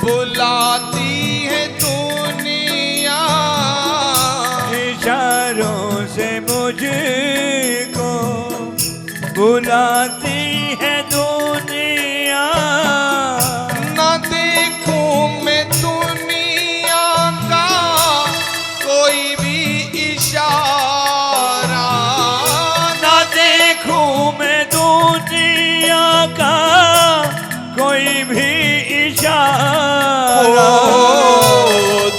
बुलाती है दुनिया, इशारों से मुझको बुलाती है दुनिया। न देखूं मैं दुनिया का कोई भी इशारा, ना देखूं मैं दुनिया का कोई भी इशारा।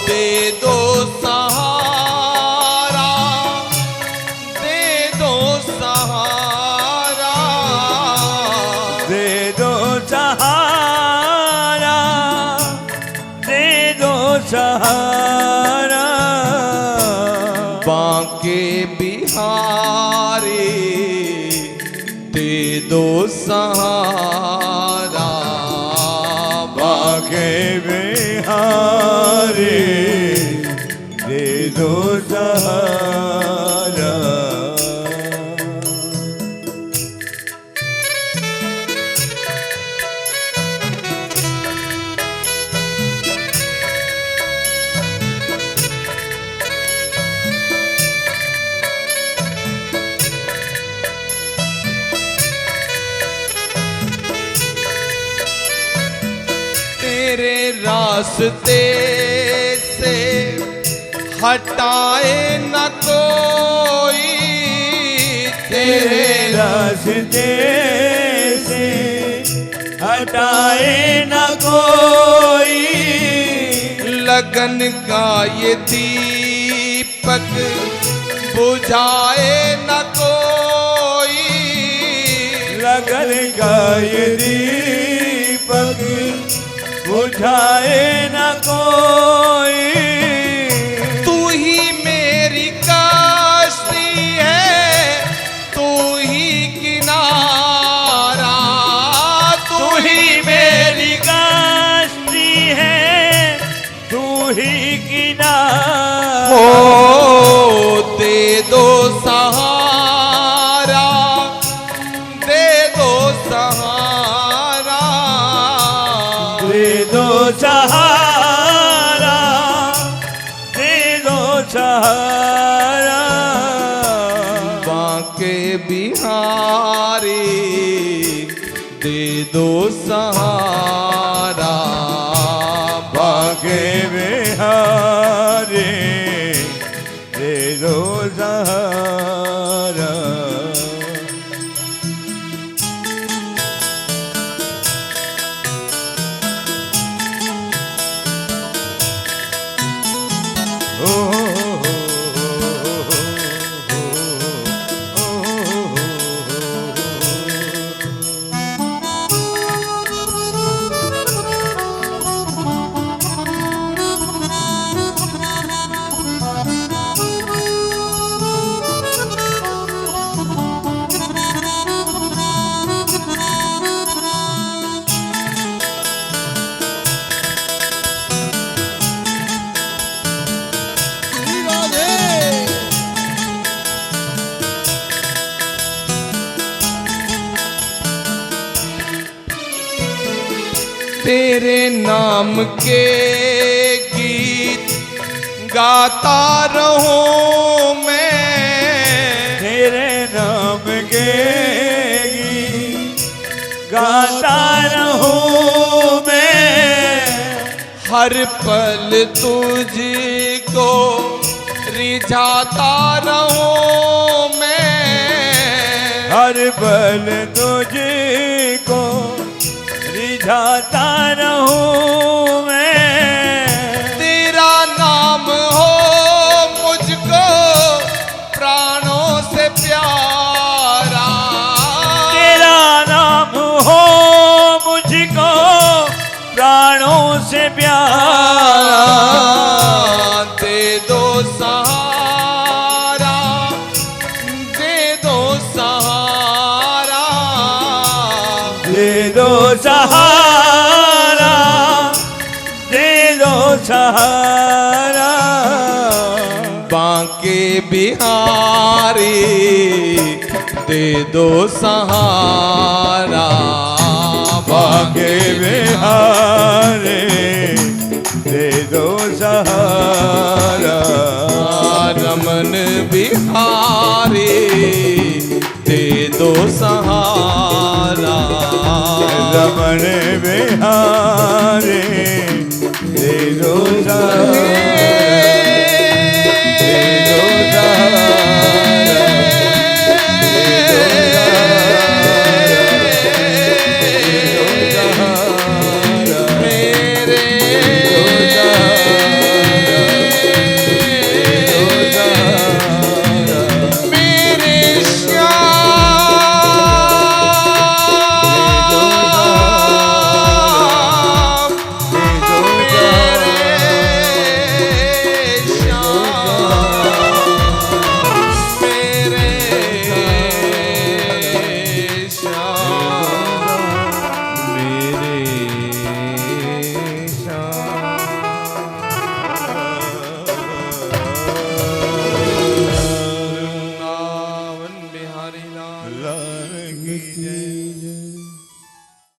दे दो सहारा, दे दो सहारा, दे दो सहारा, दे दो सहारा। बांके बिहारी दे दो सहारा, बांके बिहारी दे दो सहारा। तेरे रास्ते से हटाए न कोई, तेरे रास्ते से हटाए न कोई, लगन का ये दीपक बुझाए न कोई, लगन का ये दीपक बुझाए न कोई। तू ही मेरी कश्ती है, तू ही किनारा, तू ही मेरी कश्ती है, तू ही किनारा। ओ दे दो सहारा, दे दो सहारा, दे दो सहारा, दे दो सहारा। बांके बिहारी दे दो सहारा, बांके बिहारी दे दो सहारा। तेरे नाम के गीत गाता रहूं मैं, तेरे नाम के गीत गाता रहूं मैं, हर पल तुझको रिझाता रहूं मैं, हर पल तुझको रिझाता रहूं मैं। तेरा नाम हो मुझको प्राणों से प्यारा, तेरा नाम हो मुझको प्राणों से प्यारा। दे दो सहारा, दे दो सहारा, दे दो सहारा। बांके बिहारी दे दो सहारा, बांके बिहारी दे दो सहारा। रमन बिहारी दे दो सहारा, रमन बिहारी दे दो सहारा।